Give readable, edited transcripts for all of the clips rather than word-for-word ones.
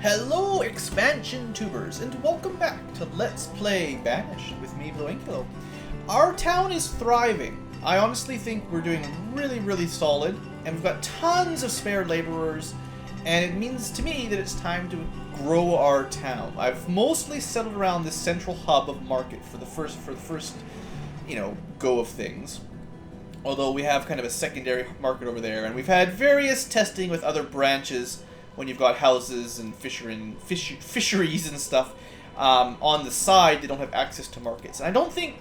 Hello, expansion tubers, and welcome back to Let's Play Banished with me, BlueAnkylo. Our town is thriving. I honestly think we're doing really solid, and we've got tons of spare laborers, and it means to me that it's time to grow our town. I've mostly settled around this central hub of market for the first, go of things. Although we have kind of a secondary market over there, and we've had various testing with other branches when you've got houses and fisheries and stuff on the side. They don't have access to markets. And I don't think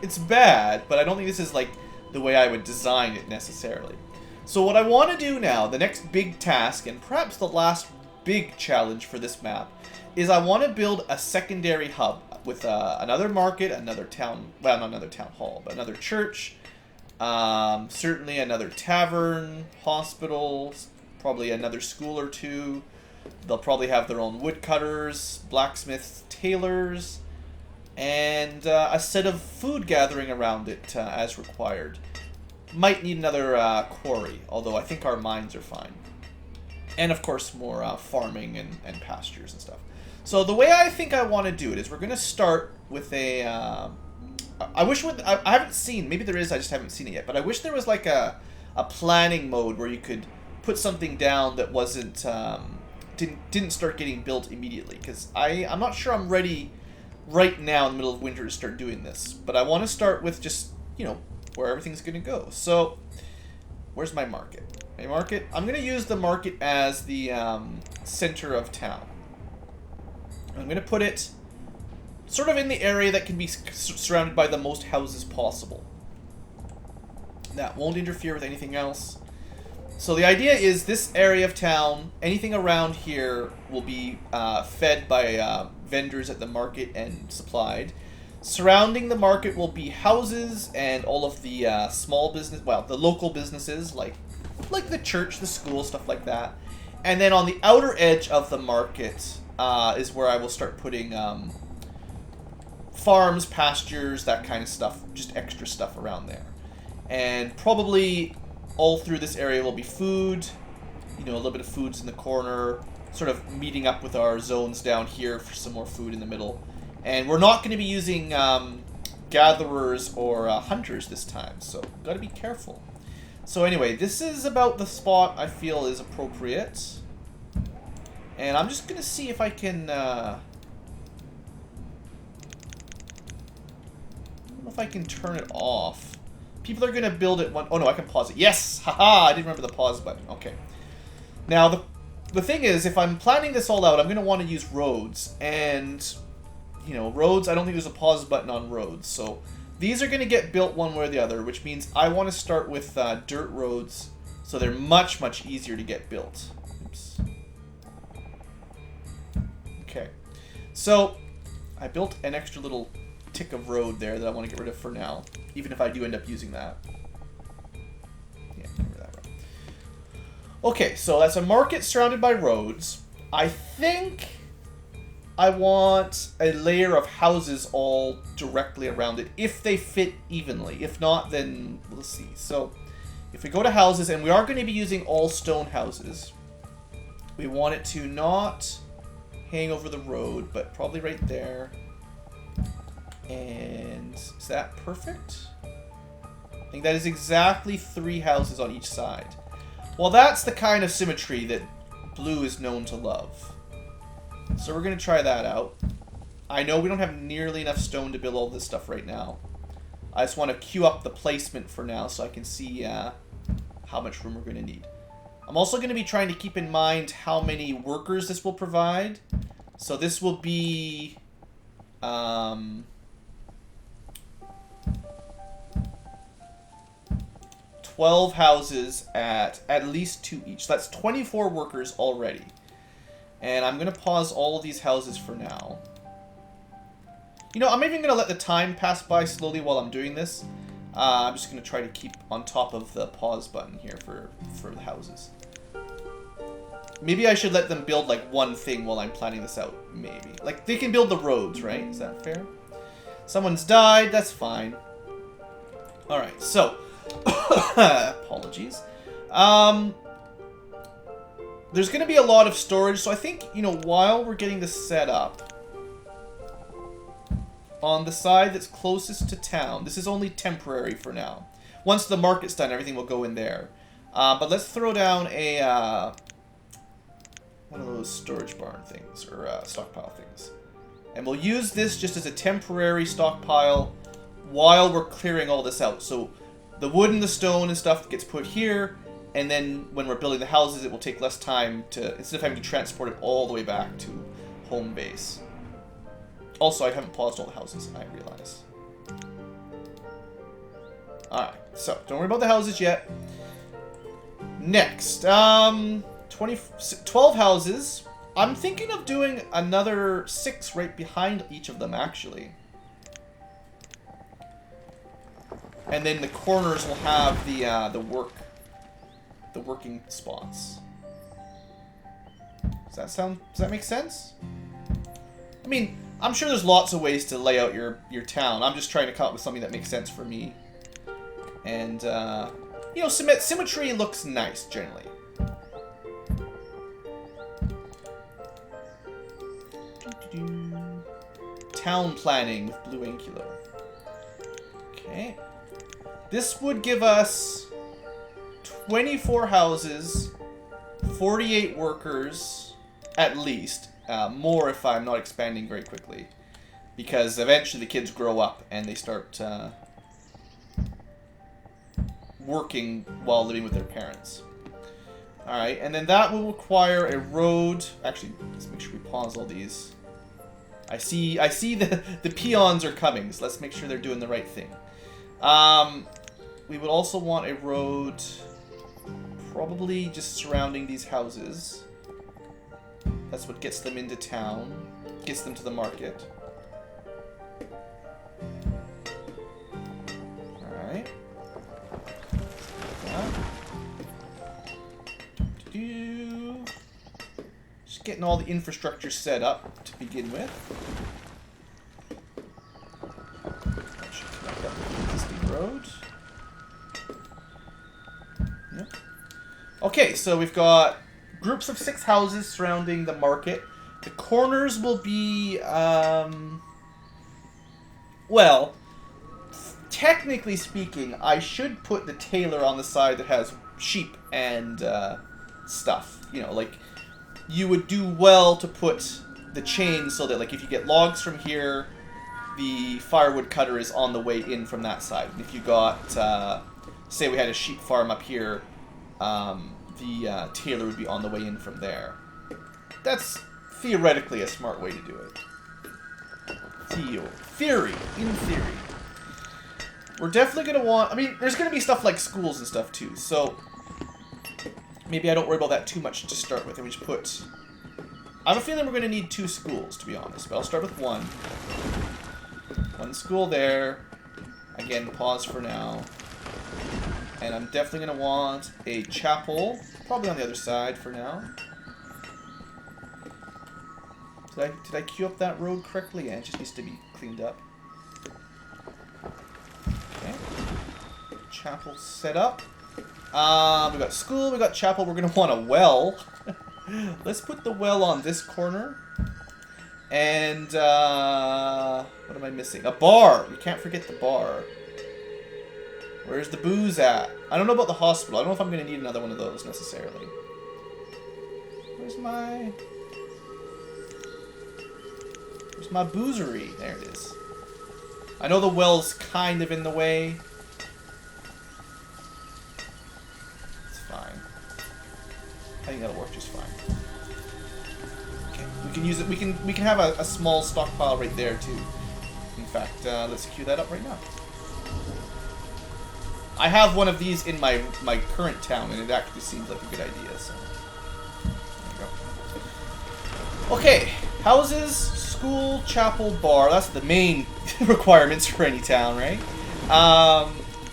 it's bad, but I don't think this is like the way I would design it necessarily. So what I want to do now, the next big task, and perhaps the last big challenge for this map, is I want to build a secondary hub with another market, another town, well, not another town hall, but another church, certainly another tavern, hospitals, probably another school or two. They'll probably have their own woodcutters, blacksmiths, tailors, and a set of food gathering around it as required. Might need another quarry, although I think our mines are fine. And of course more farming and pastures and stuff. So the way I think I want to do it is we're going to start with a... I haven't seen, maybe there is, I just haven't seen it yet, but I wish there was like a planning mode where you could put something down that wasn't didn't start getting built immediately, because I'm not sure I'm ready right now in the middle of winter to start doing this, but I want to start with just where everything's gonna go. So where's my market? My market, I'm gonna use the market as the center of town. I'm gonna put it sort of in the area that can be surrounded by the most houses possible. That won't interfere with anything else. So the idea is this area of town, anything around here will be fed by vendors at the market and supplied. Surrounding the market will be houses and all of the small business, well, the local businesses like the church, the school, stuff like that. And then on the outer edge of the market is where I will start putting farms, pastures, that kind of stuff, just extra stuff around there. And probably all through this area will be food, a little bit of foods in the corner, sort of meeting up with our zones down here for some more food in the middle. And we're not going to be using gatherers or hunters this time, so gotta be careful. So anyway, this is about the spot I feel is appropriate. And I'm just going to see if I can... I don't know if I can turn it off. People are going to build it one... Oh, no, I can pause it. Yes! Haha! I didn't remember the pause button. Okay. Now, the thing is, if I'm planning this all out, I'm going to want to use roads. And, roads, I don't think there's a pause button on roads. So, these are going to get built one way or the other, which means I want to start with dirt roads so they're much easier to get built. Oops. Okay. So, I built an extra little tick of road there that I want to get rid of for now, even if I do end up using that. Yeah, remember that road. Okay, so that's a market surrounded by roads. I think I want a layer of houses all directly around it, if they fit evenly. If not, then we'll see. So, if we go to houses, and we are going to be using all stone houses, we want it to not hang over the road, but probably right there. And is that perfect? I think that is exactly 3 houses on each side. Well, that's the kind of symmetry that Blue is known to love. So we're going to try that out. I know we don't have nearly enough stone to build all this stuff right now. I just want to queue up the placement for now so I can see how much room we're going to need. I'm also going to be trying to keep in mind how many workers this will provide. So this will be... 12 houses at least 2 each. So that's 24 workers already. And I'm going to pause all of these houses for now. I'm even going to let the time pass by slowly while I'm doing this. I'm just going to try to keep on top of the pause button here for the houses. Maybe I should let them build like one thing while I'm planning this out, maybe. Like, they can build the roads, right? Is that fair? Someone's died, that's fine. Alright, so... apologies. there's going to be a lot of storage, so I think, you know, while we're getting this set up, on the side that's closest to town, this is only temporary for now. Once the market's done, everything will go in there. But let's throw down a, one of those storage barn things, or stockpile things. And we'll use this just as a temporary stockpile while we're clearing all this out. So the wood and the stone and stuff gets put here, and then when we're building the houses, it will take less time to, instead of having to transport it all the way back to home base. Also, I haven't paused all the houses, I realize. Alright, so don't worry about the houses yet. Next, 12 houses. I'm thinking of doing another 6 right behind each of them, actually. And then the corners will have the working spots. Does that make sense? I mean, I'm sure there's lots of ways to lay out your town. I'm just trying to come up with something that makes sense for me. And, you know, symmetry looks nice, generally. Town planning with BlueAnkylo. Okay. This would give us 24 houses, 48 workers, at least. More if I'm not expanding very quickly. Because eventually the kids grow up and they start working while living with their parents. Alright, and then that will require a road. Actually, let's make sure we pause all these. I see the peons are coming, so let's make sure they're doing the right thing. We would also want a road probably just surrounding these houses. That's what gets them into town, gets them to the market. Alright. Just getting all the infrastructure set up to begin with. That should connect up with the existing road. Yep. Okay, so we've got groups of 6 houses surrounding the market. The corners will be, well, technically speaking, I should put the tailor on the side that has sheep and stuff. You know, like, you would do well to put the chain so that, like, if you get logs from here, the firewood cutter is on the way in from that side. And if you got, say we had a sheep farm up here, the tailor would be on the way in from there. That's theoretically a smart way to do it. In theory. We're definitely going to want... I mean, there's going to be stuff like schools and stuff too, so... Maybe I don't worry about that too much to start with, and we just put... I have a feeling we're going to need 2 schools, to be honest, but I'll start with 1. 1 school there. Again, pause for now. And I'm definitely going to want a chapel, probably on the other side for now. Did I queue up that road correctly? Yeah, it just needs to be cleaned up. Okay. Chapel set up. We got school, we got chapel, we're going to want a well. Let's put the well on this corner. And, what am I missing? A bar! We can't forget the bar. Where's the booze at? I don't know about the hospital. I don't know if I'm going to need another one of those necessarily. Where's my boozery? There it is. I know the well's kind of in the way. It's fine. I think that'll work just fine. Okay, we can use it. We can have a small stockpile right there too. In fact, let's queue that up right now. I have one of these in my current town, and it actually seems like a good idea. So there you go. Okay, houses, school, chapel, bar. That's the main requirements for any town, right?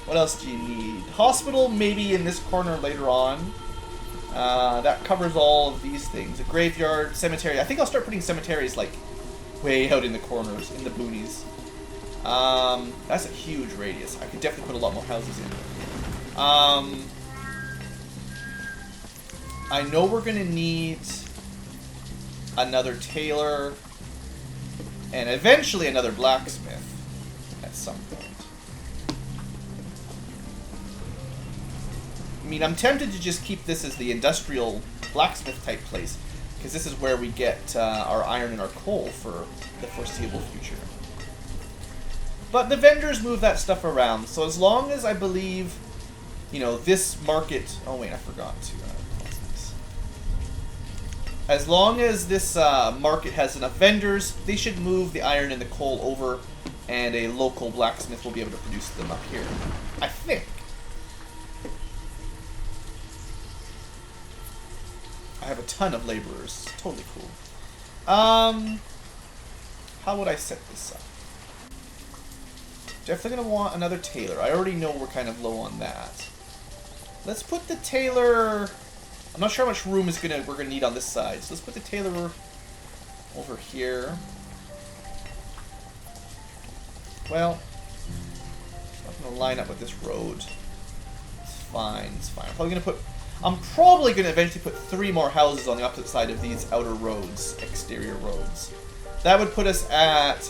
What else do you need? Hospital, maybe in this corner later on. That covers all of these things. A graveyard, cemetery. I think I'll start putting cemeteries like way out in the corners, in the boonies. That's a huge radius. I could definitely put a lot more houses in. I know we're going to need another tailor and eventually another blacksmith at some point. I mean, I'm tempted to just keep this as the industrial blacksmith type place, because this is where we get our iron and our coal for the foreseeable future. But the vendors move that stuff around, so as long as I believe, you know, this market... Oh wait, I forgot to close this. As long as this market has enough vendors, they should move the iron and the coal over, and a local blacksmith will be able to produce them up here. I think. I have a ton of laborers. Totally cool. How would I set this up? Definitely going to want another tailor. I already know we're kind of low on that. Let's put the tailor... I'm not sure how much room we're going to need on this side. So let's put the tailor over here. Well, it's not going to line up with this road. It's fine. It's fine. I'm probably going to eventually put 3 more houses on the opposite side of these outer roads, exterior roads. That would put us at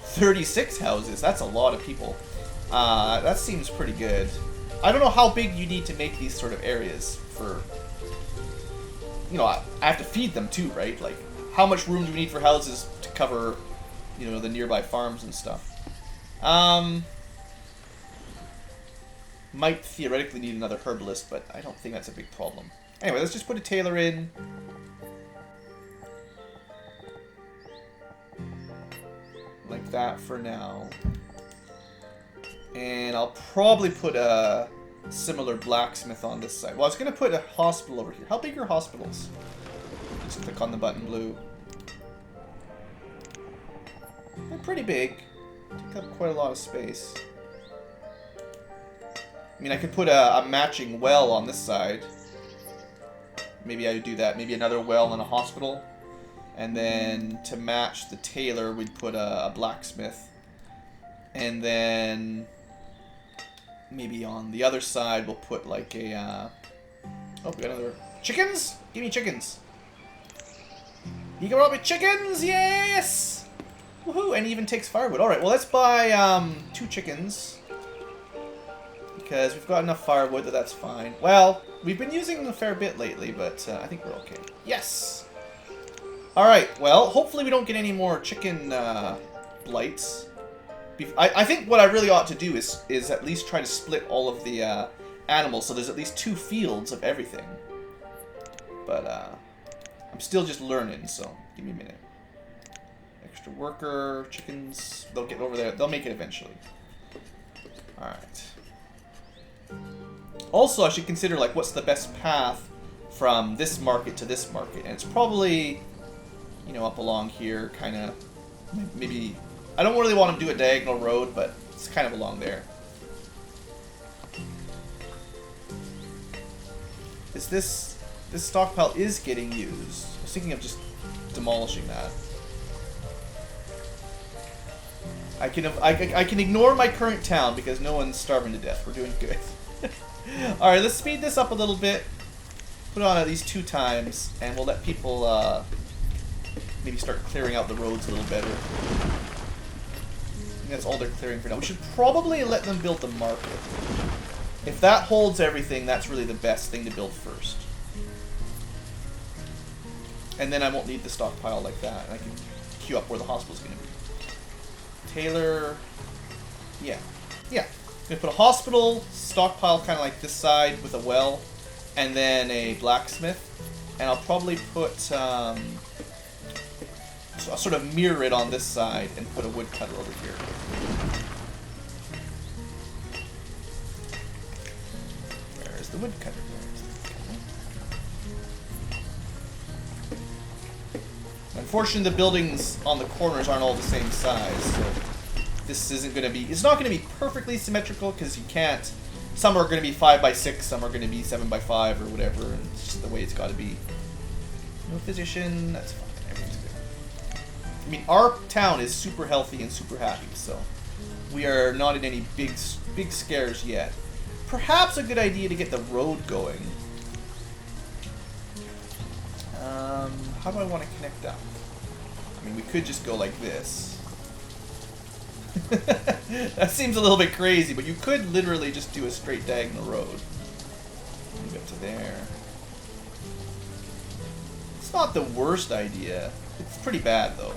36 houses. That's a lot of people. That seems pretty good. I don't know how big you need to make these sort of areas for... You know, I have to feed them too, right? Like, how much room do we need for houses to cover, you know, the nearby farms and stuff? Might theoretically need another herbalist, but I don't think that's a big problem. Anyway, let's just put a tailor in. Like that for now. And I'll probably put a similar blacksmith on this side. Well, I was going to put a hospital over here. How big are hospitals? Just click on the button blue. They're pretty big. Take up quite a lot of space. I mean, I could put a matching well on this side. Maybe I would do that. Maybe another well and a hospital. And then to match the tailor, we'd put a blacksmith. And then maybe on the other side, we'll put like a... Oh, we got another... Chickens? Give me chickens. You can roll me chickens! Yes! Woohoo! And he even takes firewood. Alright, well, let's buy 2 chickens. Because we've got enough firewood that that's fine. Well, we've been using them a fair bit lately, but I think we're okay. Yes! Alright, well, hopefully we don't get any more chicken blights. I think what I really ought to do is at least try to split all of the animals so there's at least 2 fields of everything. But I'm still just learning, so give me a minute. Extra worker, chickens, they'll get over there. They'll make it eventually. Alright. Also, I should consider, like, what's the best path from this market to this market. And it's probably, you know, up along here, kind of, maybe... I don't really want to do a diagonal road, but it's kind of along there. This stockpile is getting used. I was thinking of just demolishing that. I can ignore my current town because no one's starving to death. We're doing good. Alright, let's speed this up a little bit. Put it on at least 2 times, and we'll let people maybe start clearing out the roads a little better. I think that's all they're clearing for now. We should probably let them build the market. If that holds everything, that's really the best thing to build first. And then I won't need the stockpile like that, and I can queue up where the hospital's going to be. Tailor... Yeah. Yeah. I'm going to put a hospital, stockpile kind of like this side with a well, and then a blacksmith. And I'll probably put... I'll sort of mirror it on this side and put a woodcutter over here. Where's the woodcutter? Unfortunately, the buildings on the corners aren't all the same size, so this isn't going to be... It's not going to be perfectly symmetrical, because you can't... Some are going to be 5x6, some are going to be 7x5, or whatever, and it's just the way it's got to be. No physician, that's fine. Everything's good. I mean, our town is super healthy and super happy, so we are not in any big scares yet. Perhaps a good idea to get the road going how do I want to connect up? I mean, we could just go like this. That seems a little bit crazy, but you could literally just do a straight diagonal road. Move it to there. It's not the worst idea. It's pretty bad, though.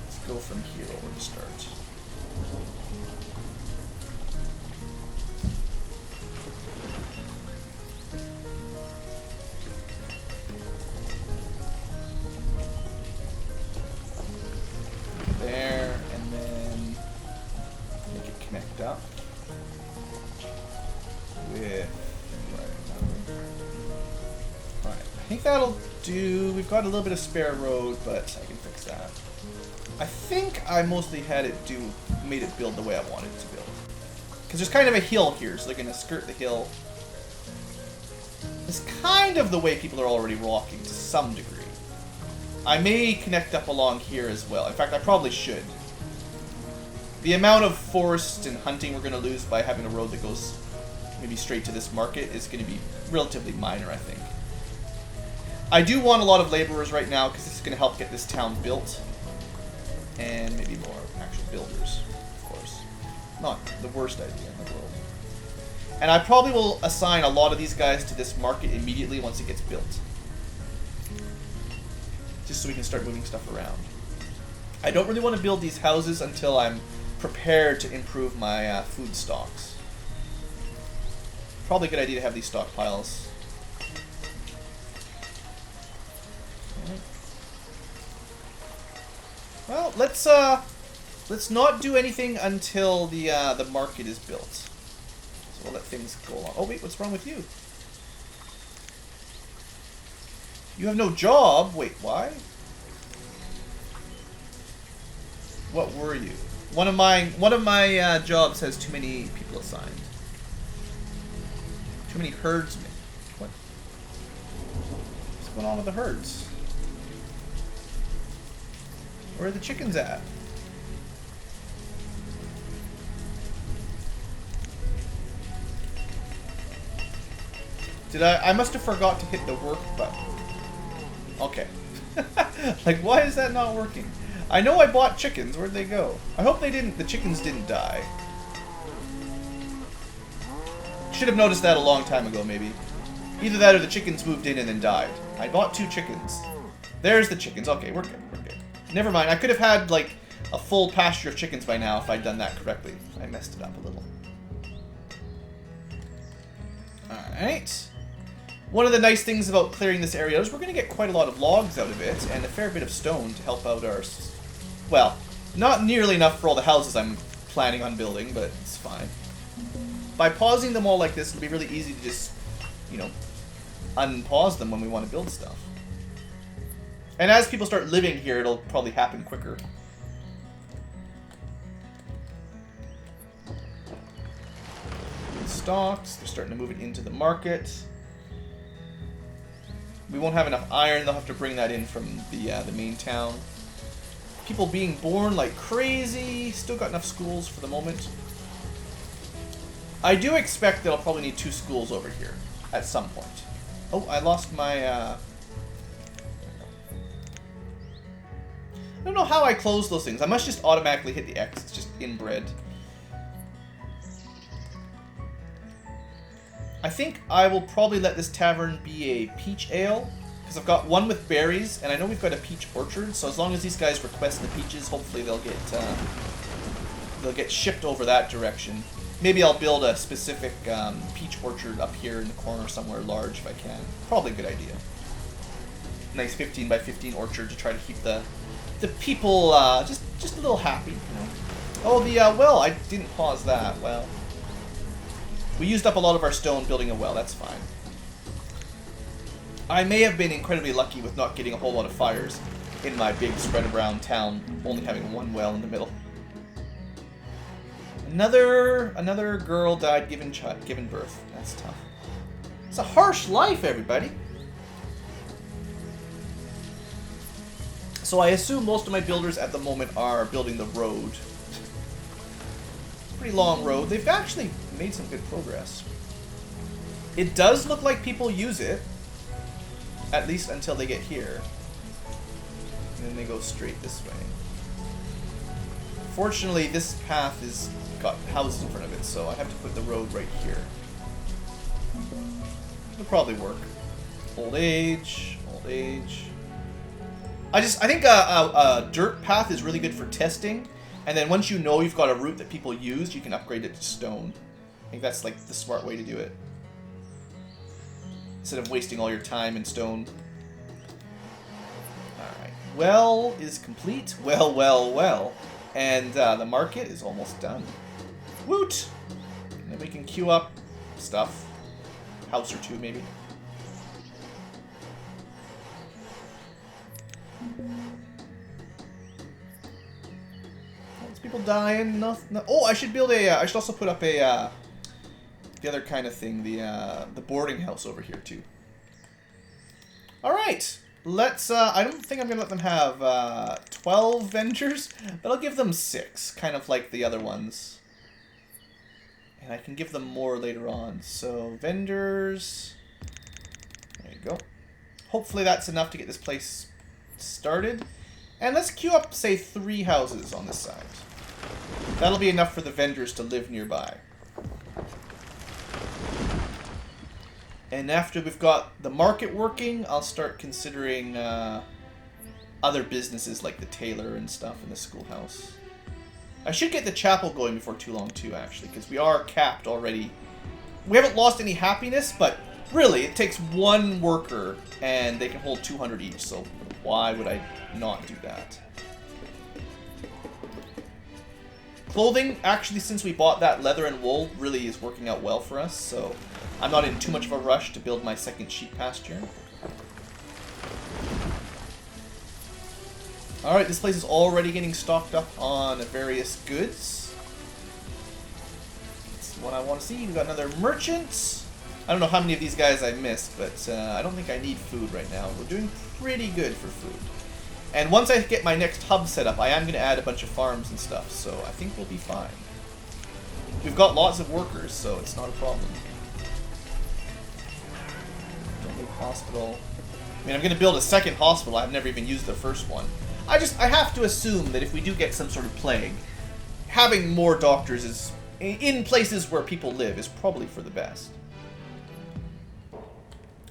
Let's go from here over to start. There, and then make it connect up with Alright, I think that'll do. We've got a little bit of spare road, but I can fix that. I think I mostly had it made it build the way I wanted it to build. Because there's kind of a hill here, so they're going to skirt the hill. It's kind of the way people are already walking to some degree. I may connect up along here as well. In fact, I probably should. The amount of forest and hunting we're going to lose by having a road that goes maybe straight to this market is going to be relatively minor, I think. I do want a lot of laborers right now because this is going to help get this town built. And maybe more actual builders, of course. Not the worst idea in the world. And I probably will assign a lot of these guys to this market immediately once it gets built. Just so we can start moving stuff around. I don't really want to build these houses until I'm prepared to improve my food stocks. Probably a good idea to have these stockpiles. Well, let's not do anything until the market is built. So we'll let things go along. Oh wait, what's wrong with you? You have no job? Wait, why? What were you? One of my jobs has too many people assigned. Too many herdsmen. What's going on with the herds? Where are the chickens at? I must have forgot to hit the work button. Okay. Like, why is that not working? I know I bought chickens. Where'd they go? I hope the chickens didn't die. Should have noticed that a long time ago, maybe. Either that or the chickens moved in and then died. I bought 2 chickens. There's the chickens. Okay, we're good. We're good. Never mind. I could have had, like, a full pasture of chickens by now if I'd done that correctly. I messed it up a little. Alright. One of the nice things about clearing this area is we're going to get quite a lot of logs out of it, and a fair bit of stone to help out our... Well, not nearly enough for all the houses I'm planning on building, but it's fine. By pausing them all like this, it'll be really easy to just, you know, unpause them when we want to build stuff. And as people start living here, it'll probably happen quicker. Stocks, they're starting to move it into the market. We won't have enough iron, they'll have to bring that in from the main town. People being born like crazy, still got enough schools for the moment. I do expect that I'll probably need 2 schools over here at some point. Oh, I lost my... I don't know how I close those things. I must just automatically hit the X. It's just inbred. I think I will probably let this tavern be a peach ale, because I've got one with berries, and I know we've got a peach orchard, so as long as these guys request the peaches, hopefully they'll get shipped over that direction. Maybe I'll build a specific peach orchard up here in the corner somewhere large if I can. Probably a good idea. Nice 15 by 15 orchard to try to keep the people just a little happy, you know. Oh, the well, I didn't pause that. Well, we used up a lot of our stone building a well. That's fine. I may have been incredibly lucky with not getting a whole lot of fires in my big spread around town, only having one well in the middle. Another girl died giving birth. That's tough. It's a harsh life, everybody. So I assume most of my builders at the moment are building the road. pretty long road. They've actually made some good progress. It does look like people use it, at least until they get here. And then they go straight this way. Fortunately, this path has got houses in front of it, so I have to put the road right here. It'll probably work. Old age, old age. I think a dirt path is really good for testing, and then once you know you've got a route that people use, you can upgrade it to stone. I think that's like the smart way to do it. Instead of wasting all your time in stone. Alright. Well is complete. Well, well, well. And the market is almost done. Woot! And then we can queue up stuff. House or two, maybe. Lots of people dying. No, oh, I should build a. I should also put up a. The other kind of thing, the boarding house over here too. All right, let's. I don't think I'm gonna let them have 12 vendors, but I'll give them 6, kind of like the other ones. And I can give them more later on. So vendors. There you go. Hopefully that's enough to get this place started. And let's queue up, say, 3 houses on this side. That'll be enough for the vendors to live nearby. And after we've got the market working, I'll start considering other businesses like the tailor and stuff in the schoolhouse. I should get the chapel going before too long too, actually, because we are capped already. We haven't lost any happiness, but really, it takes 1 worker and they can hold 200 each, so why would I not do that? Clothing, actually, since we bought that leather and wool, really is working out well for us, so I'm not in too much of a rush to build my second sheep pasture. Alright, this place is already getting stocked up on various goods. That's what I want to see. We've got another merchant. I don't know how many of these guys I missed, but I don't think I need food right now. We're doing pretty good for food. And once I get my next hub set up, I am going to add a bunch of farms and stuff, so I think we'll be fine. We've got lots of workers, so it's not a problem. Don't need hospital. I mean, I'm going to build a second hospital. I've never even used the first one. I have to assume that if we do get some sort of plague, having more doctors is in places where people live is probably for the best.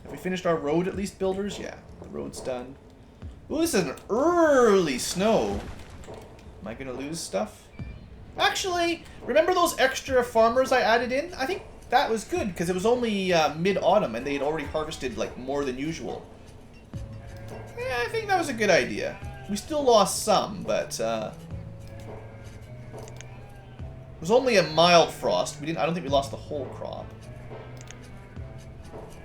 Have we finished our road at least, builders? Yeah, the road's done. Ooh, this is an early snow. Am I gonna lose stuff? Actually, remember those extra farmers I added in? I think that was good because it was only mid-autumn and they had already harvested like more than usual. Yeah, I think that was a good idea. We still lost some, but it was only a mild frost. I don't think we lost the whole crop.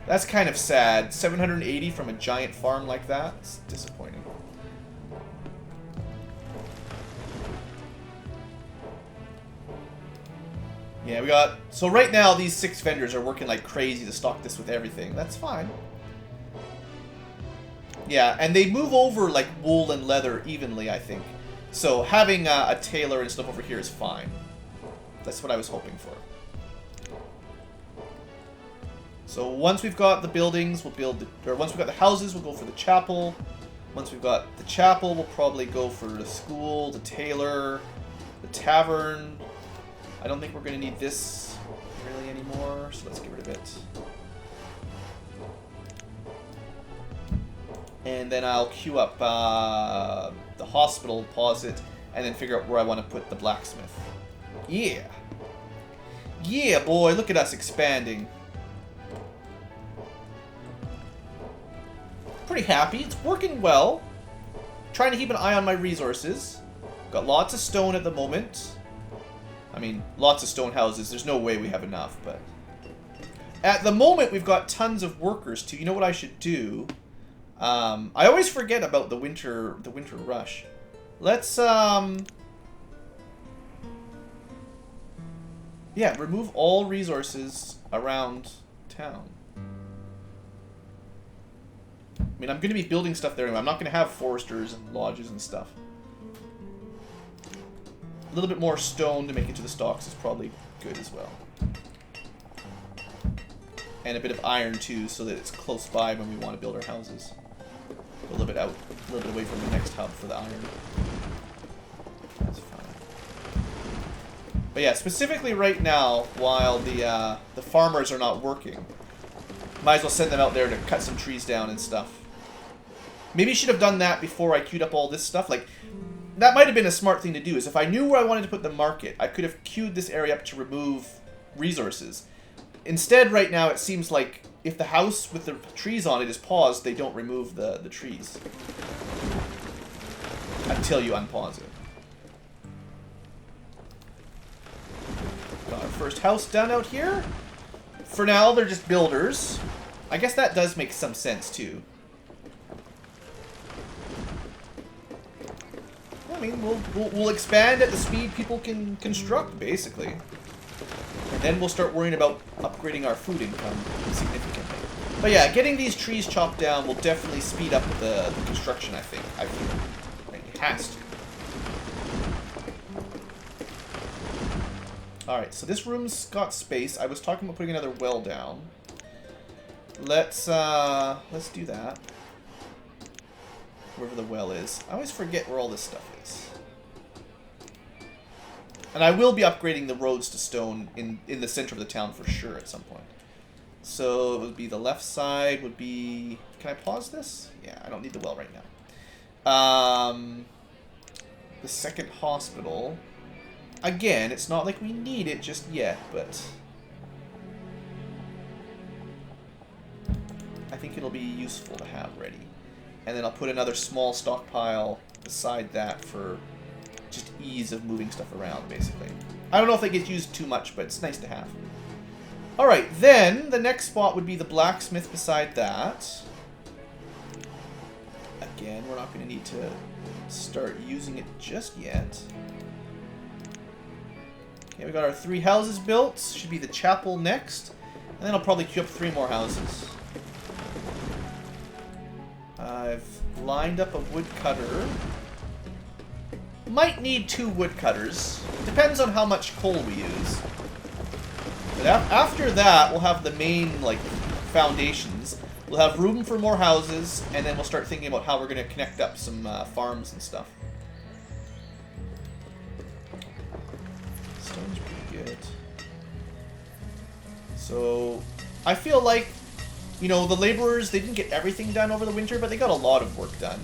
That's kind of sad. 780 from a giant farm like that. It's disappointing. Yeah, we got... So right now, these 6 vendors are working like crazy to stock this with everything. That's fine. Yeah, and they move over like wool and leather evenly, I think. So having a tailor and stuff over here is fine. That's what I was hoping for. So once we've got the buildings, we'll build... once we've got the houses, we'll go for the chapel. Once we've got the chapel, we'll probably go for the school, the tailor, the tavern. I don't think we're going to need this really anymore, so let's get rid of it. And then I'll queue up the hospital, pause it, and then figure out where I want to put the blacksmith. Yeah! Yeah, boy, look at us expanding. Pretty happy. It's working well. Trying to keep an eye on my resources. Got lots of stone at the moment. I mean, lots of stone houses. There's no way we have enough, but... At the moment, we've got tons of workers, too. You know what I should do? I always forget about the winter rush. Let's, yeah, remove all resources around town. I mean, I'm going to be building stuff there anyway. I'm not going to have foresters and lodges and stuff. little bit more stone to make it to the stocks is probably good as well. And a bit of iron too, so that it's close by when we want to build our houses. A little bit out, a little bit away from the next hub for the iron. That's fine. But yeah, specifically right now, while the farmers are not working, might as well send them out there to cut some trees down and stuff. Maybe I should have done that before I queued up all this stuff. Like, that might have been a smart thing to do, is if I knew where I wanted to put the market, I could have queued this area up to remove resources. Instead, right now, it seems like if the house with the trees on it is paused, they don't remove the trees. Until you unpause it. Got our first house done out here. For now, they're just builders. I guess that does make some sense, too. I mean, we'll expand at the speed people can construct, basically. And then we'll start worrying about upgrading our food income significantly. But yeah, getting these trees chopped down will definitely speed up the construction, I think. I feel. Like, it has to. Alright, so this room's got space. I was talking about putting another well down. Let's do that. Wherever the well is. I always forget where all this stuff is. And I will be upgrading the roads to stone in the center of the town for sure at some point. So it would be the left side would be... Can I pause this? Yeah, I don't need the well right now. The second hospital. Again, it's not like we need it just yet, but... I think it'll be useful to have ready. And then I'll put another small stockpile beside that for just ease of moving stuff around, basically. I don't know if it gets used too much, but it's nice to have. Alright, then the next spot would be the blacksmith beside that. Again, we're not going to need to start using it just yet. Okay, we got our 3 houses built. Should be the chapel next. And then I'll probably queue up 3 more houses. I've lined up a woodcutter. Might need 2 woodcutters. Depends on how much coal we use. But after that, we'll have the main, like, foundations. We'll have room for more houses, and then we'll start thinking about how we're going to connect up some farms and stuff. Stone's pretty good. So, I feel like, you know, the laborers, they didn't get everything done over the winter, but they got a lot of work done.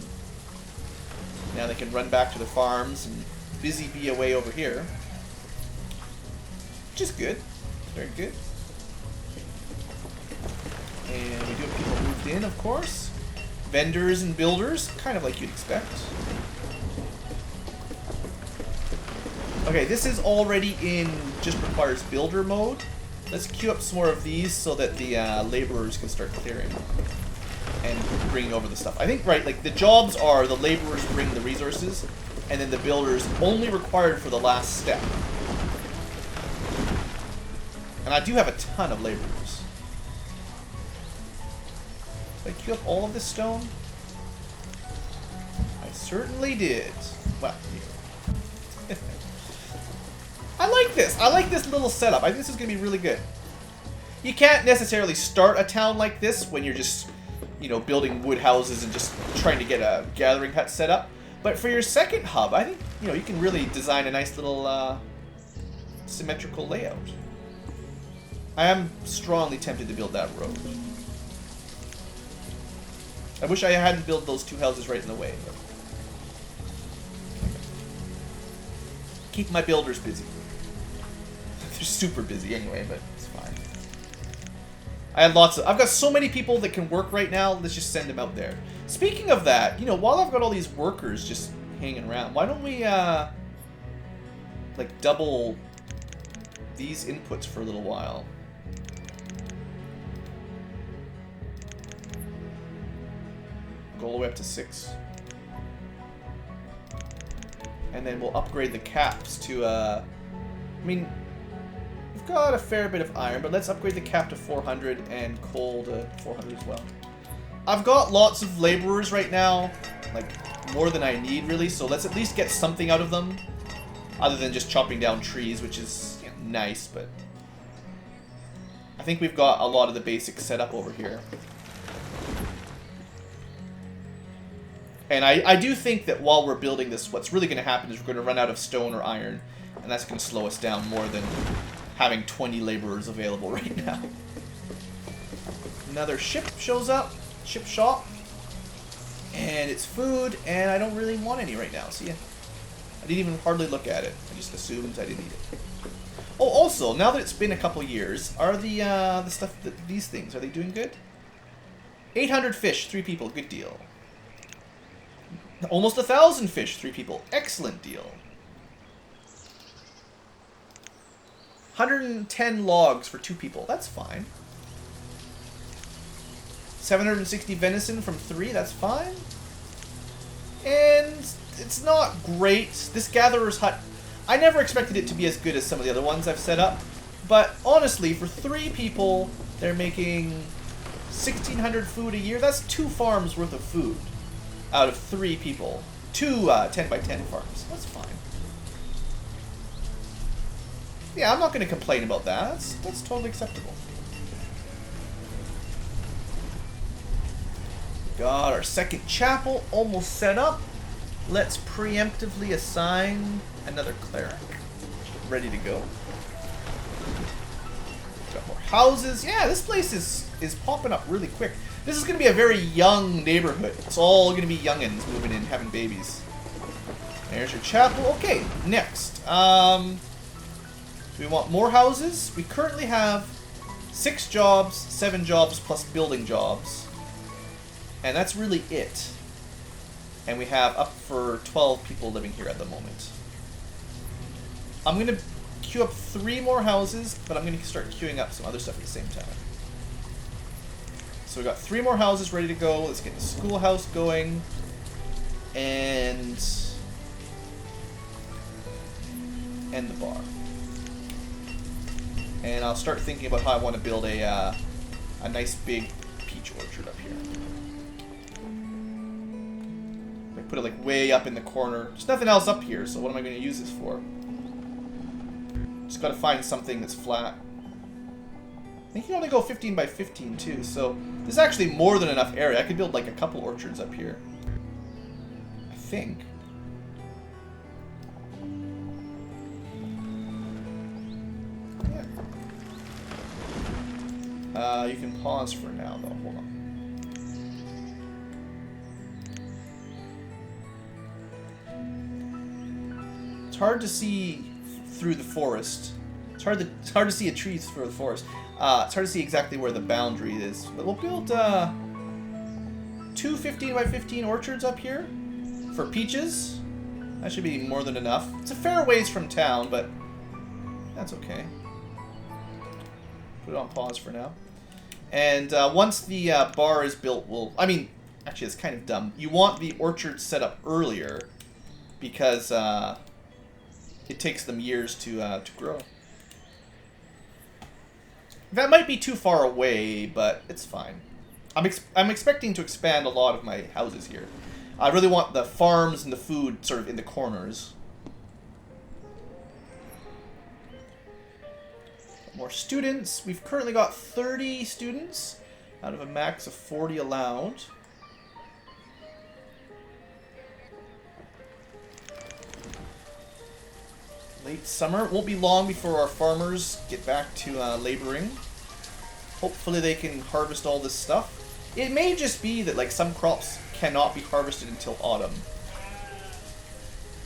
Now they can run back to their farms and busy bee away over here. Which is good. Very good. And we do have people moved in, of course. Vendors and builders, kind of like you'd expect. Okay, this is already in just requires builder mode. Let's queue up some more of these so that the laborers can start clearing and bringing over the stuff. I think, right, like the jobs are the laborers bring the resources, and then the builders only required for the last step. And I do have a ton of laborers. Did I queue up all of this stone? I certainly did. Well, yeah. I like this. I like this little setup. I think this is going to be really good. You can't necessarily start a town like this when you're just, you know, building wood houses and just trying to get a gathering hut set up. But for your second hub, I think, you know, you can really design a nice little symmetrical layout. I am strongly tempted to build that road. I wish I hadn't built those 2 houses right in the way. But... keep my builders busy. They're super busy anyway, but it's fine. I had lots of... I've got so many people that can work right now. Let's just send them out there. Speaking of that, you know, while I've got all these workers just hanging around, why don't we, like, double these inputs for a little while? Go all the way up to 6. And then we'll upgrade the caps to, I mean, we've got a fair bit of iron, but let's upgrade the cap to 400 and coal to 400 as well. I've got lots of laborers right now, like, more than I need, really, so let's at least get something out of them. other than just chopping down trees, which is nice, but I think we've got a lot of the basics set up over here. And I do think that while we're building this, what's really going to happen is we're going to run out of stone or iron, and that's going to slow us down more than having 20 laborers available right now. Another ship shows up, ship shop, and it's food, and I don't really want any right now. See, I didn't even hardly look at it. I just assumed I didn't need it. Oh, also, now that it's been a couple years, are the stuff that these things, are they doing good? 800 fish, 3 people, good deal. Almost 1,000 fish, 3 people, excellent deal. 110 logs for 2 people, that's fine. 760 venison from 3, that's fine. And it's not great. This gatherer's hut, I never expected it to be as good as some of the other ones I've set up. But honestly, for 3 people, they're making 1,600 food a year. That's 2 farms worth of food out of 3 people. 2 10 by 10 farms. That's fine. Yeah, I'm not going to complain about that. That's totally acceptable. Got our second chapel almost set up. Let's preemptively assign another cleric. Ready to go. Got more houses. Yeah, this place is popping up really quick. This is going to be a very young neighborhood. It's all going to be youngins moving in, having babies. There's your chapel. Okay, next. Do we want more houses? We currently have 6 jobs, 7 jobs plus building jobs. And that's really it. And we have up for 12 people living here at the moment. I'm going to queue up 3 more houses, but I'm going to start queuing up some other stuff at the same time. So we got 3 more houses ready to go. Let's get the schoolhouse going. And the bar. And I'll start thinking about how I want to build a nice big peach orchard up here. I put it like way up in the corner. There's nothing else up here, so what am I going to use this for? Just got to find something that's flat. I think you can only go 15 by 15 too, so there's actually more than enough area. I could build like a couple orchards up here. I think. Yeah. You can pause for now though. Hold on. It's hard to see through the forest. It's hard to see a tree through the forest. It's hard to see exactly where the boundary is. But we'll build 2 15 by 15 orchards up here for peaches. That should be more than enough. It's a fair ways from town, but that's okay. Put it on pause for now. And once the bar is built, we'll... I mean, actually, it's kind of dumb. You want the orchard set up earlier because it takes them years to grow. That might be too far away, but it's fine. I'm expecting to expand a lot of my houses here. I really want the farms and the food sort of in the corners. More students. We've currently got 30 students out of a max of 40 allowed. Late summer. It won't be long before our farmers get back to laboring. Hopefully they can harvest all this stuff. It may just be that like some crops cannot be harvested until autumn.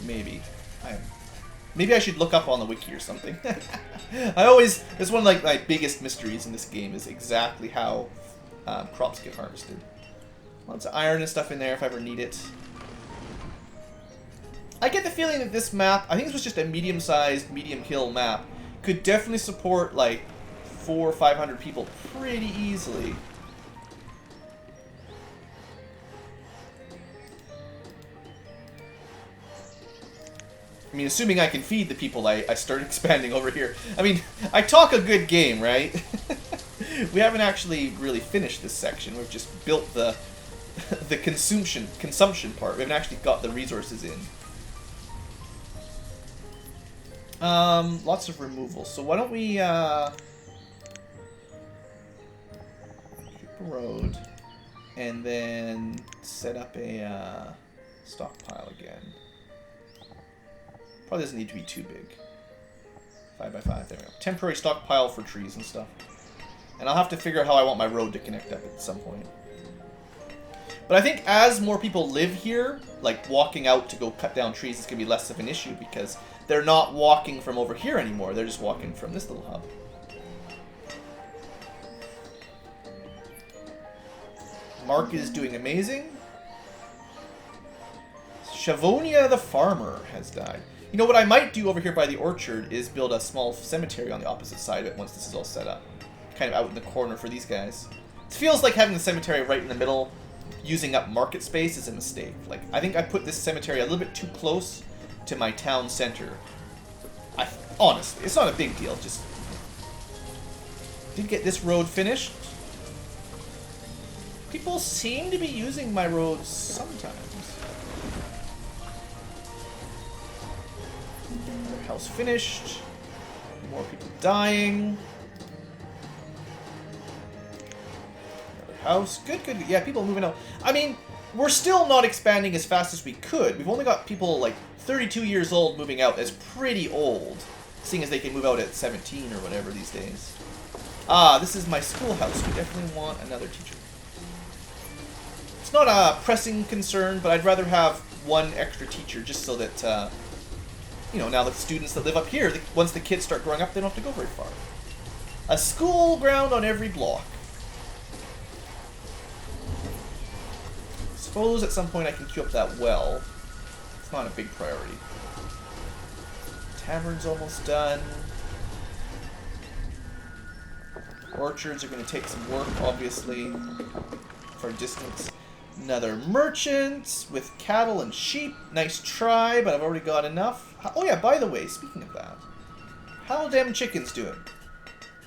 Maybe. Maybe I should look up on the wiki or something. It's one of like my biggest mysteries in this game is exactly how crops get harvested. Lots of iron and stuff in there if I ever need it. I get the feeling that this map, I think this was just a medium-sized, medium-hill map, could definitely support like 400 or 500 people pretty easily. I mean, assuming I can feed the people I start expanding over here. I mean, I talk a good game, right? We haven't actually really finished this section. We've just built the consumption part. We haven't actually got the resources in. Lots of removal. So why don't we, road, and then set up a, stockpile again. Probably doesn't need to be too big. 5 by 5, there we go. Temporary stockpile for trees and stuff. And I'll have to figure out how I want my road to connect up at some point. But I think as more people live here, like walking out to go cut down trees is going to be less of an issue because they're not walking from over here anymore. They're just walking from this little hub. Mark is doing amazing. Shavonia the farmer has died. You know what I might do over here by the orchard is build a small cemetery on the opposite side of it once this is all set up. Kind of out in the corner for these guys. It feels like having the cemetery right in the middle, using up market space, is a mistake. Like, I think I put this cemetery a little bit too close to my town center. Honestly, it's not a big deal, just... Did get this road finished. People seem to be using my roads sometimes. Their house finished. More people dying. Another house. Good, good. Yeah, people moving out. I mean, we're still not expanding as fast as we could. We've only got people like 32 years old moving out. That's pretty old, seeing as they can move out at 17 or whatever these days. Ah, this is my schoolhouse. We definitely want another teacher. It's not a pressing concern, but I'd rather have one extra teacher just so that, you know, now the students that live up here, once the kids start growing up, they don't have to go very far. A school ground on every block. Suppose at some point I can queue up that well. It's not a big priority. Tavern's almost done. Orchards are going to take some work, obviously, for distance. Another merchant with cattle and sheep. Nice try, but I've already got enough. Oh yeah, by the way, speaking of that, how them chickens doing?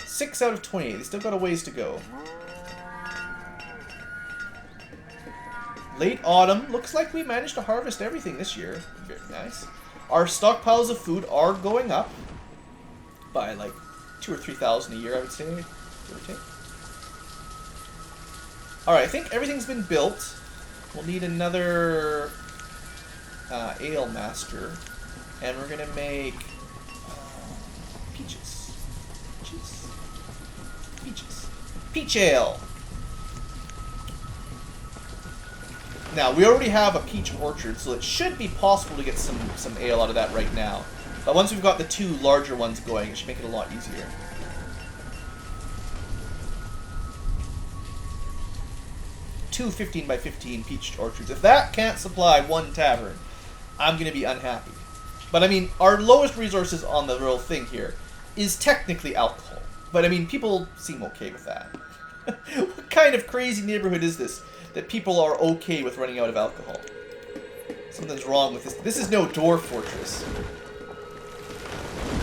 6 out of 28. They still got a ways to go. Late autumn. Looks like we managed to harvest everything this year. Very nice. Our stockpiles of food are going up by like 2,000 or 3,000 a year, I would say. Give or take. Alright, I think everything's been built. We'll need another ale master. And we're going to make peaches. Peaches. Peaches. Peach ale. Now, we already have a peach orchard, so it should be possible to get some ale out of that right now. But once we've got the 2 larger ones going, it should make it a lot easier. Two 15 by 15 peach orchards. If that can't supply one tavern, I'm going to be unhappy. But I mean, our lowest resources on the real thing here is technically alcohol. But I mean, people seem okay with that. What kind of crazy neighborhood is this that people are okay with running out of alcohol? Something's wrong with this. This is no dwarf fortress.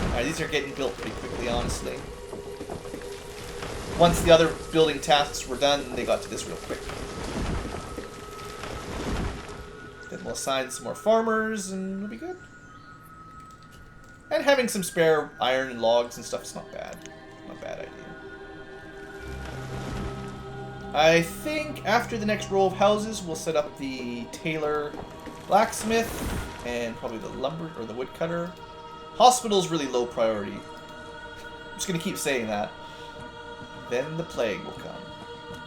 Alright, these are getting built pretty quickly, honestly. Once the other building tasks were done, they got to this real quick. Then we'll assign some more farmers, and we'll be good. And having some spare iron and logs and stuff is not bad. Not a bad idea. I think after the next row of houses, we'll set up the tailor, blacksmith, and probably the lumber or the woodcutter. Hospital's really low priority. I'm just gonna keep saying that. Then the plague will come.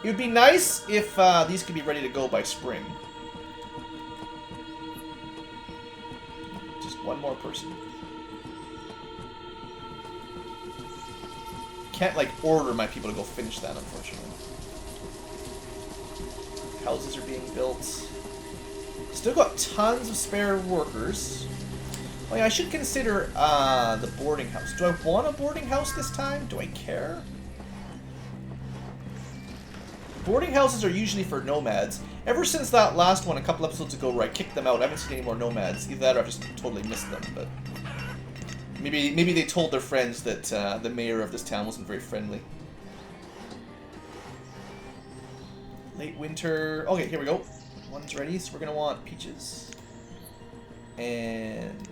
It would be nice if these could be ready to go by spring. Just one more person. Can't, like, order my people to go finish that, unfortunately. Houses are being built. Still got tons of spare workers. Oh yeah, I should consider the boarding house. Do I want a boarding house this time? Do I care? Boarding houses are usually for nomads. Ever since that last one a couple episodes ago where I kicked them out, I haven't seen any more nomads. Either that or I've just totally missed them, but... Maybe they told their friends that the mayor of this town wasn't very friendly. Late winter... Okay, here we go. One's ready, so we're going to want peaches. And...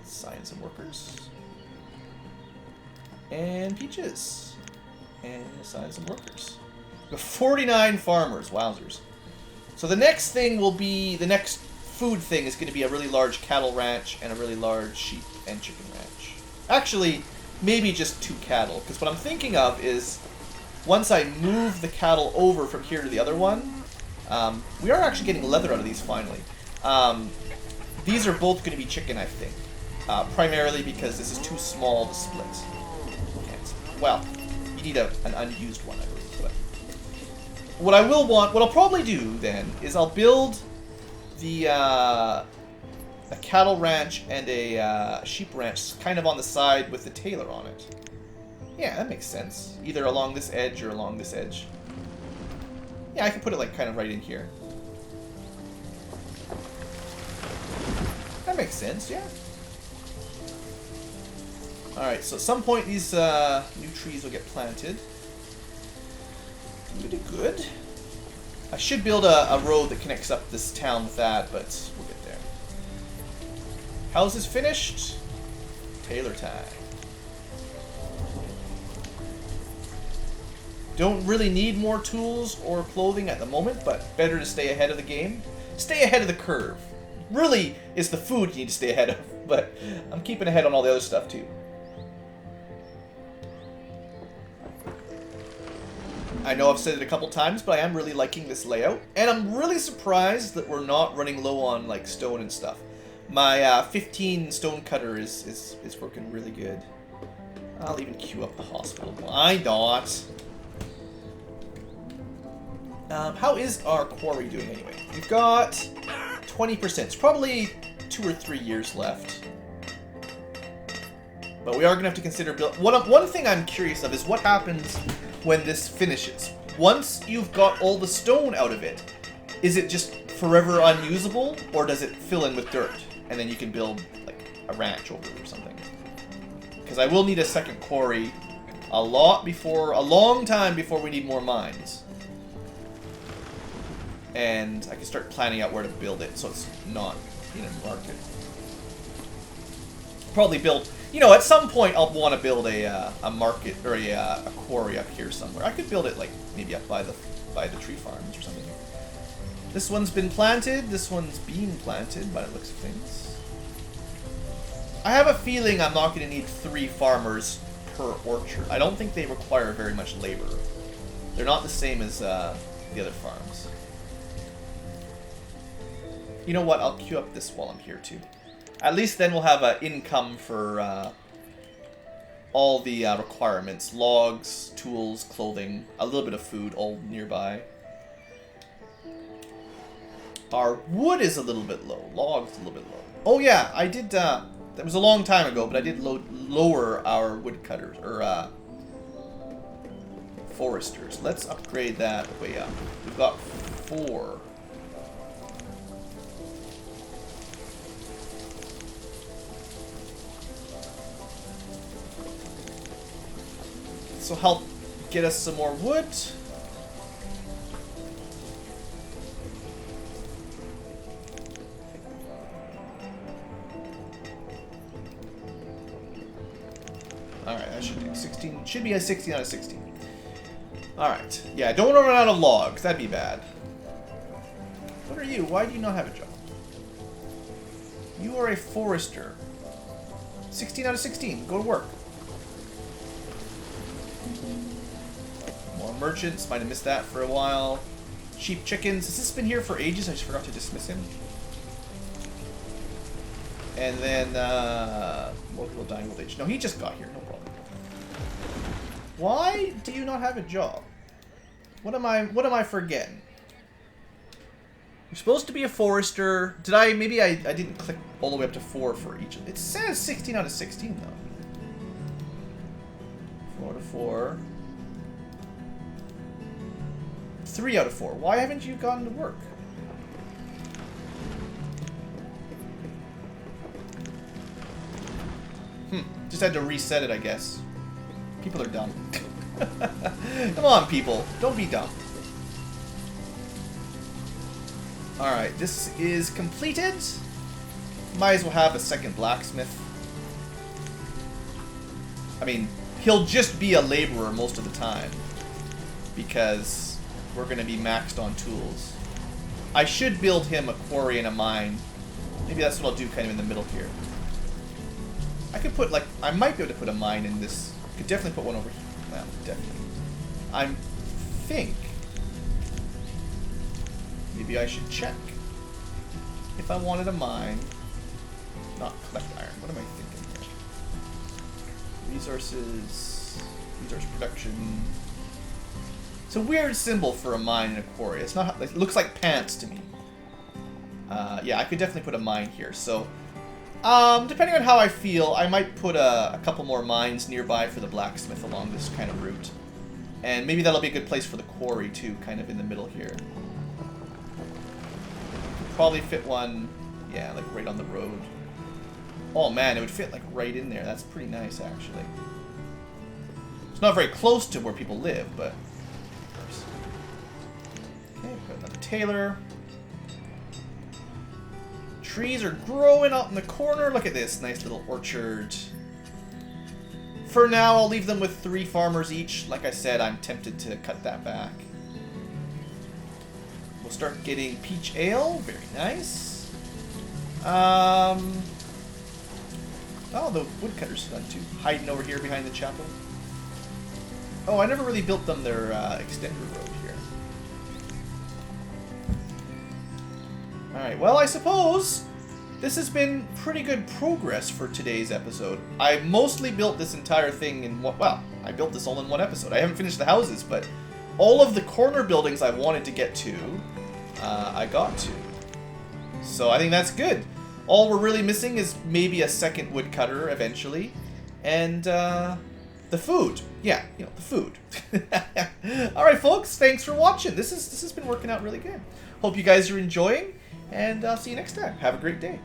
assign some workers. And peaches. And assign some workers. We have 49 farmers. Wowzers. So the next thing will be, the next food thing is going to be a really large cattle ranch and a really large sheep and chicken ranch. Actually, maybe just 2 cattle. Because what I'm thinking of is, once I move the cattle over from here to the other one, we are actually getting leather out of these finally. These are both going to be chicken, I think. Primarily because this is too small to split. Well, you need an unused one, I believe. But what I will want, what I'll probably do then, is I'll build the a cattle ranch and a sheep ranch kind of on the side with the tailor on it. Yeah, that makes sense. Either along this edge or along this edge. Yeah, I can put it like kind of right in here. That makes sense, yeah. Alright, so at some point these new trees will get planted. Pretty good. I should build a road that connects up this town with that, but we'll get there. House is finished. Tailor time. Don't really need more tools or clothing at the moment, but better to stay ahead of the game. Stay ahead of the curve. Really, it's the food you need to stay ahead of, but I'm keeping ahead on all the other stuff too. I know I've said it a couple times, but I am really liking this layout. And I'm really surprised that we're not running low on like stone and stuff. My 15 stone cutter is working really good. I'll even queue up the hospital. Why not? How is our quarry doing anyway? We've got 20%. It's probably 2 or 3 years left. But we are going to have to consider build. One thing I'm curious of is what happens when this finishes. Once you've got all the stone out of it, is it just forever unusable, or does it fill in with dirt and then you can build like a ranch over it or something? Because I will need a second quarry a long time before we need more mines. And I can start planning out where to build it so it's not in a market. Probably build, you know, at some point I'll want to build a market or a quarry up here somewhere. I could build it like maybe up by the tree farms or something. This one's been planted. This one's being planted by the looks of things. I have a feeling I'm not going to need 3 farmers per orchard. I don't think they require very much labor. They're not the same as the other farms. You know what? I'll queue up this while I'm here too. At least then we'll have an income for all the requirements. Logs, tools, clothing, a little bit of food, all nearby. Our wood is a little bit low. Logs a little bit low. Oh yeah, I did, that was a long time ago, but I did lower our woodcutters, or foresters. Let's upgrade that way up. We've got 4. This will help get us some more wood. Alright, that should do 16. Should be a 16 out of 16. Alright. Yeah, don't want to run out of logs. That'd be bad. What are you? Why do you not have a job? You are a forester. 16 out of 16. Go to work. More merchants. Might have missed that for a while. Sheep, chickens. Has this been here for ages? I just forgot to dismiss him. And then, more people dying old age. No, he just got here. No problem. Why do you not have a job? What am I forgetting? You're supposed to be a forester. Did I, maybe I didn't click all the way up to 4 for each. It says 16 out of 16 though. 4 out of 4. 3 out of 4. Why haven't you gone to work? Just had to reset it, I guess. People are dumb. Come on, people. Don't be dumb. Alright, this is completed. Might as well have a second blacksmith. I mean, he'll just be a laborer most of the time. Because we're going to be maxed on tools. I should build him a quarry and a mine. Maybe that's what I'll do kind of in the middle here. I could put, like, I might be able to put a mine in this. Could definitely put one over here. Well, definitely. I think maybe I should check if I wanted a mine. Not collect iron. What am I thinking here? Resources, resource production. It's a weird symbol for a mine and a quarry. It's not. It looks like pants to me. Yeah, I could definitely put a mine here. So, depending on how I feel, I might put a couple more mines nearby for the blacksmith along this kind of route. And maybe that'll be a good place for the quarry too, kind of in the middle here. Could probably fit one, yeah, like right on the road. Oh man, it would fit like right in there. That's pretty nice, actually. It's not very close to where people live, but... Okay, got another tailor. Trees are growing out in the corner. Look at this nice little orchard. For now, I'll leave them with 3 farmers each. Like I said, I'm tempted to cut that back. We'll start getting peach ale. Very nice. Oh, the woodcutter's done too. Hiding over here behind the chapel. Oh, I never really built them their extender road here. Alright, well, I suppose this has been pretty good progress for today's episode. I mostly built this entire thing in one... Well, I built this all in one episode. I haven't finished the houses, but all of the corner buildings I wanted to get to, I got to. So I think that's good. All we're really missing is maybe a second woodcutter eventually. And, the food. Yeah, you know, the food. Alright, folks, thanks for watching. This has been working out really good. Hope you guys are enjoying, and I'll see you next time. Have a great day.